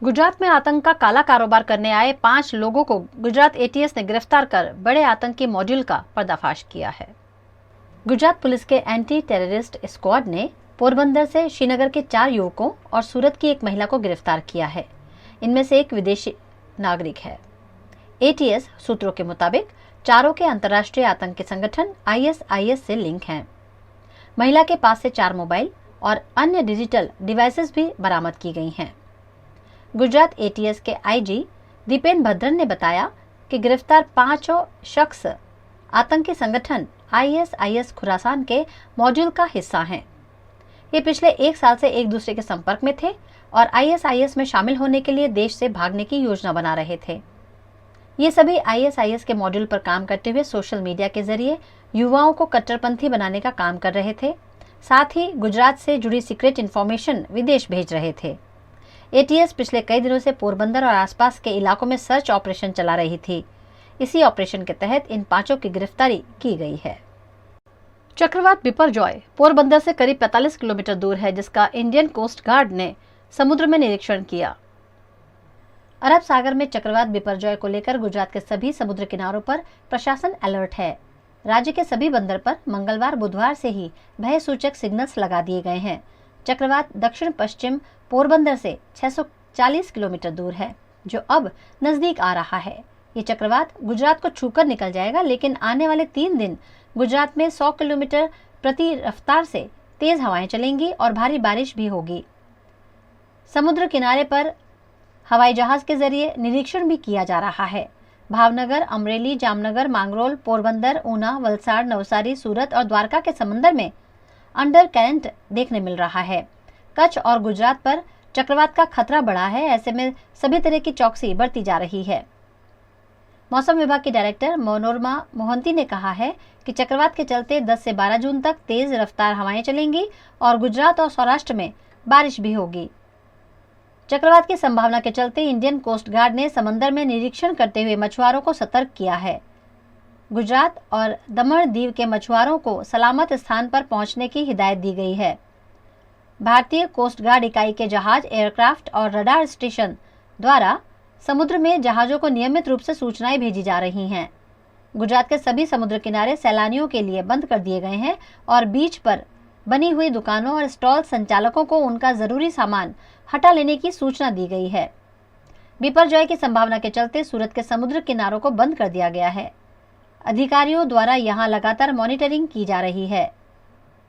गुजरात में आतंक का काला कारोबार करने आए 5 लोगों को गुजरात एटीएस ने गिरफ्तार कर बड़े आतंकी मॉड्यूल का पर्दाफाश किया है। गुजरात पुलिस के एंटी टेररिस्ट स्क्वाड ने पोरबंदर से श्रीनगर के 4 युवकों और सूरत की एक महिला को गिरफ्तार किया है। इनमें से एक विदेशी नागरिक है। एटीएस सूत्रों के मुताबिक चारों के अंतर्राष्ट्रीय आतंकी संगठन ISIS से लिंक हैं। महिला के पास से 4 मोबाइल और अन्य डिजिटल डिवाइसेस भी बरामद की गई हैं। गुजरात एटीएस के IG दीपेन भद्रन ने बताया कि गिरफ्तार 5 शख्स आतंकी संगठन ISIS खुरासान के मॉड्यूल का हिस्सा हैं। ये पिछले 1 साल से एक दूसरे के संपर्क में थे और ISIS में शामिल होने के लिए देश से भागने की योजना बना रहे थे। ये सभी ISIS के मॉड्यूल पर काम करते हुए सोशल मीडिया के जरिए युवाओं को कट्टरपंथी बनाने का काम कर रहे थे। साथ ही गुजरात से जुड़ी सीक्रेट इन्फॉर्मेशन विदेश भेज रहे थे। एटीएस पिछले कई दिनों से पोरबंदर और आसपास के इलाकों में सर्च ऑपरेशन चला रही थी। इसी ऑपरेशन के तहत इन 5 की गिरफ्तारी की गई है। चक्रवात बिपरजॉय पोरबंदर से करीब 45 किलोमीटर दूर है, जिसका इंडियन कोस्ट गार्ड ने समुद्र में निरीक्षण किया। अरब सागर में चक्रवात बिपरजॉय को लेकर गुजरात के सभी समुद्र किनारों पर प्रशासन अलर्ट है। राज्य के सभी बंदर पर मंगलवार बुधवार से ही भय सूचक सिग्नल्स लगा दिए गए हैं। चक्रवात दक्षिण पश्चिम पोरबंदर से 640 किलोमीटर दूर है, जो अब नजदीक आ रहा है। ये चक्रवात गुजरात को छूकर निकल जाएगा, लेकिन आने वाले 3 दिन गुजरात में 100 किलोमीटर प्रति रफ्तार से तेज हवाएं चलेंगी और भारी बारिश भी होगी। समुद्र किनारे पर हवाई जहाज के जरिए निरीक्षण भी किया जा रहा है। भावनगर, अमरेली, जामनगर, मांगरोल, पोरबंदर, ऊना, वलसाड़, नवसारी, सूरत और द्वारका के समंदर में अंडर करंट देखने मिल रहा है। कच्छ और गुजरात पर चक्रवात का खतरा बढ़ा है। ऐसे में सभी तरह की चौकसी बरती जा रही है। मौसम विभाग की डायरेक्टर मनोरमा मोहंती ने कहा है कि चक्रवात के चलते 10 से 12 जून तक तेज रफ्तार हवाएं चलेंगी और गुजरात और सौराष्ट्र में बारिश भी होगी। चक्रवात की संभावना के चलते इंडियन कोस्ट गार्ड ने समंदर में निरीक्षण करते हुए मछुआरों को सतर्क किया है। गुजरात और दमन दीव के मछुआरों को सलामत स्थान पर पहुंचने की हिदायत दी गई है। भारतीय कोस्ट गार्ड इकाई के जहाज, एयरक्राफ्ट और रडार स्टेशन द्वारा समुद्र में जहाजों को नियमित रूप से सूचनाएं भेजी जा रही हैं। गुजरात के सभी समुद्र किनारे सैलानियों के लिए बंद कर दिए गए हैं और बीच पर बनी हुई दुकानों और स्टॉल संचालकों को उनका जरूरी सामान हटा लेने की सूचना दी गई है। बिपरजॉय की संभावना के चलते सूरत के समुद्र किनारों को बंद कर दिया गया है। अधिकारियों द्वारा यहां लगातार मॉनिटरिंग की जा रही है।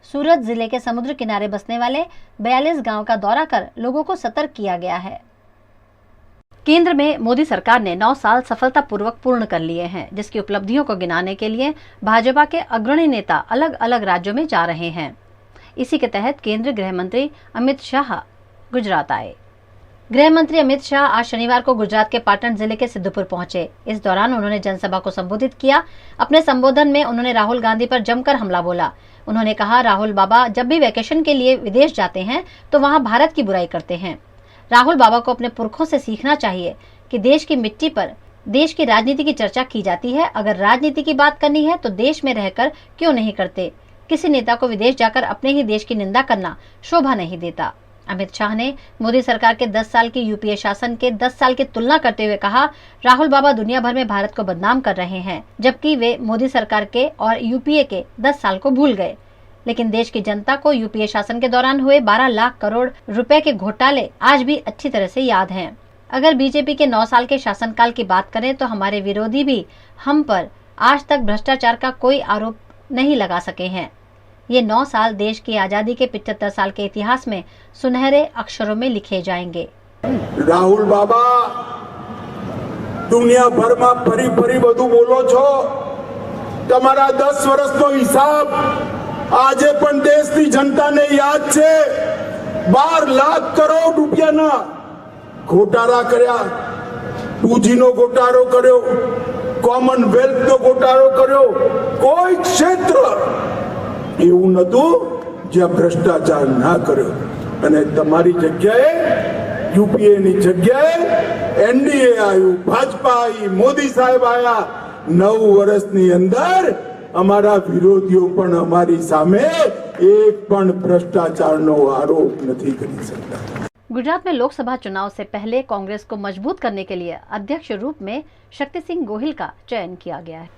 सूरत जिले के समुद्र किनारे बसने वाले 42 गांव का दौरा कर लोगों को सतर्क किया गया है। केंद्र में मोदी सरकार ने 9 साल सफलतापूर्वक पूर्ण कर लिए हैं, जिसकी उपलब्धियों को गिनाने के लिए भाजपा के अग्रणी नेता अलग अलग राज्यों में जा रहे हैं। इसी के तहत केंद्रीय गृह मंत्री अमित शाह गुजरात आए। गृह मंत्री अमित शाह आज शनिवार को गुजरात के पाटन जिले के सिद्धपुर पहुंचे। इस दौरान उन्होंने जनसभा को संबोधित किया। अपने संबोधन में उन्होंने राहुल गांधी पर जमकर हमला बोला। उन्होंने कहा, राहुल बाबा जब भी वैकेशन के लिए विदेश जाते हैं तो वहां भारत की बुराई करते हैं। राहुल बाबा को अपने पुरखों से सीखना चाहिए कि देश की मिट्टी पर देश की राजनीति की चर्चा की जाती है। अगर राजनीति की बात करनी है तो देश में रहकर क्यों नहीं करते। किसी नेता को विदेश जाकर अपने ही देश की निंदा करना शोभा नहीं देता। अमित शाह ने मोदी सरकार के 10 साल की यूपीए शासन के 10 साल की तुलना करते हुए कहा, राहुल बाबा दुनिया भर में भारत को बदनाम कर रहे हैं, जबकि वे मोदी सरकार के और यूपीए के 10 साल को भूल गए। लेकिन देश की जनता को यूपीए शासन के दौरान हुए 12 लाख करोड़ रुपए के घोटाले आज भी अच्छी तरह से याद हैं। अगर बीजेपी के 9 साल के शासनकाल की बात करें तो हमारे विरोधी भी हम पर आज तक भ्रष्टाचार का कोई आरोप नहीं लगा सके हैं। ये 9 साल देश की आजादी के 75 साल के इतिहास में सुनहरे अक्षरों में लिखे जाएंगे। राहुल बाबा दुनिया भर में फरी फरी बधु बोलो छो, तमारा 10 वर्षनो हिसाब आजे पण देशनी जनताने याद छे। 12 लाख करोड़ रूपियाना घोटाळा कर्या, 2G नो घोटाळो कर्यो, कॉमनवेल्थ नो घोटाळो कर्यो। कोई क्षेत्र એવું નતું જ્યાં ભ્રષ્ટાચાર ના કર્યો। અને તમારી જગ્યાએ यूपीए ની જગ્યાએ એનડીએ આવ્યું, ભાજપા આવી, મોદી સાહેબ આયા। 9 વર્ષની અંદર અમારા વિરોધીઓ પણ અમારી સામે એક પણ ભ્રષ્ટાચારનો આરોપ નથી કરી શકતા। गुजरात में लोकसभा चुनाव से पहले कांग्रेस को मजबूत करने के लिए अध्यक्ष रूप में शक्ति सिंह गोहिल का चयन किया गया है।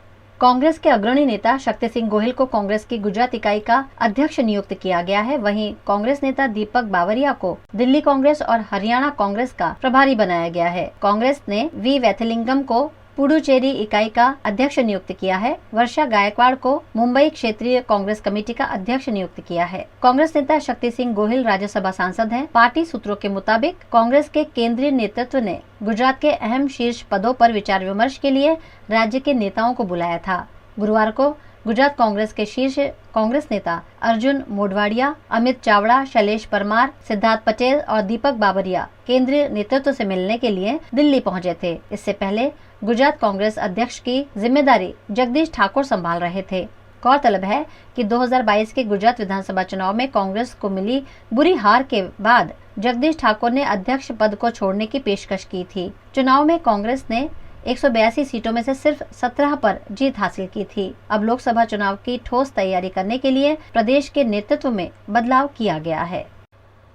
कांग्रेस के अग्रणी नेता शक्ति सिंह गोहिल को कांग्रेस की गुजरात इकाई का अध्यक्ष नियुक्त किया गया है। वहीं कांग्रेस नेता दीपक बावरिया को दिल्ली कांग्रेस और हरियाणा कांग्रेस का प्रभारी बनाया गया है। कांग्रेस ने वी वैथिलिंगम को पुडुचेरी इकाई का अध्यक्ष नियुक्त किया है। वर्षा गायकवाड़ को मुंबई क्षेत्रीय कांग्रेस कमेटी का अध्यक्ष नियुक्त किया है। कांग्रेस नेता शक्ति सिंह गोहिल राज्यसभा सांसद हैं। पार्टी सूत्रों के मुताबिक कांग्रेस के केंद्रीय नेतृत्व ने गुजरात के अहम शीर्ष पदों पर विचार विमर्श के लिए राज्य के नेताओं को बुलाया था। गुरुवार को गुजरात कांग्रेस के शीर्ष कांग्रेस नेता अर्जुन मोढवाडिया, अमित चावड़ा, शैलेश परमार, सिद्धार्थ पटेल और दीपक बावरिया केंद्रीय नेतृत्व से मिलने के लिए दिल्ली पहुंचे थे। इससे पहले गुजरात कांग्रेस अध्यक्ष की जिम्मेदारी जगदीश ठाकुर संभाल रहे थे। गौरतलब है कि 2022 के गुजरात विधानसभा चुनाव में कांग्रेस को मिली बुरी हार के बाद जगदीश ठाकुर ने अध्यक्ष पद को छोड़ने की पेशकश की थी। चुनाव में कांग्रेस ने 182 सीटों में से सिर्फ 17 पर जीत हासिल की थी। अब लोकसभा चुनाव की ठोस तैयारी करने के लिए प्रदेश के नेतृत्व में बदलाव किया गया है।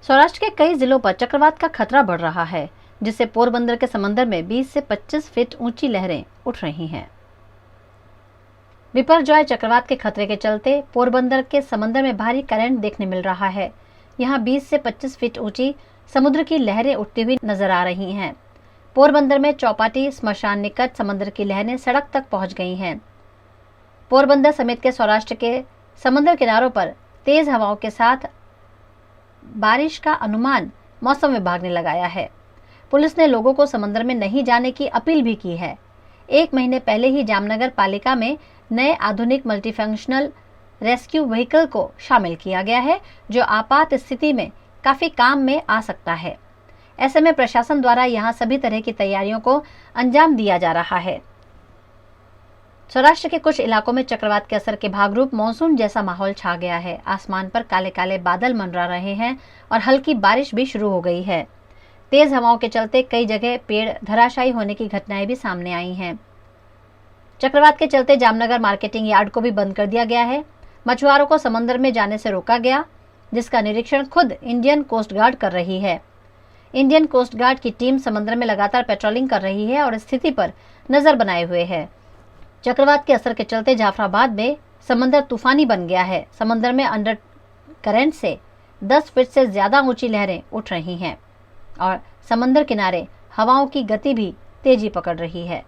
सौराष्ट्र के कई जिलों पर चक्रवात का खतरा बढ़ रहा है, जिससे पोरबंदर के समंदर में 20 से 25 फीट ऊंची लहरें उठ रही हैं। बिपरजॉय चक्रवात के खतरे के चलते पोरबंदर के समंदर में भारी करंट देखने मिल रहा है। यहाँ 20 से 25 फीट ऊंची समुद्र की लहरें उठती हुई नजर आ रही हैं। पोरबंदर में चौपाटी स्मशान निकट समुद्र की लहरें सड़क तक पहुंच गई हैं। पोरबंदर समेत के सौराष्ट्र के समुद्र किनारों पर तेज हवाओं के साथ बारिश का अनुमान मौसम विभाग ने लगाया है। पुलिस ने लोगों को समुद्र में नहीं जाने की अपील भी की है। 1 महीने पहले ही जामनगर पालिका में नए आधुनिक मल्टीफंक्शनल रेस्क्यू व्हीकल को शामिल किया गया है, जो आपात स्थिति में काफी काम में आ सकता है। ऐसे में प्रशासन द्वारा यहां सभी तरह की तैयारियों को अंजाम दिया जा रहा है। सौराष्ट्र के कुछ इलाकों में चक्रवात के असर के भागरूप मानसून जैसा माहौल छा गया है। आसमान पर काले काले बादल मंडरा रहे हैं और हल्की बारिश भी शुरू हो गई है। तेज हवाओं के चलते कई जगह पेड़ धराशायी होने की घटनाएं भी सामने आई हैं। चक्रवात के चलते जामनगर मार्केटिंग यार्ड को भी बंद कर दिया गया है। मछुआरों को समंदर में जाने से रोका गया, जिसका निरीक्षण खुद इंडियन कोस्ट गार्ड कर रही है। इंडियन कोस्ट गार्ड की टीम समंदर में लगातार पेट्रोलिंग कर रही है और स्थिति पर नजर बनाए हुए है। चक्रवात के असर के चलते जाफराबाद में समंदर तूफानी बन गया है। समंदर में अंडर करंट से 10 फीट से ज्यादा ऊंची लहरें उठ रही हैं और समंदर किनारे हवाओं की गति भी तेजी पकड़ रही है।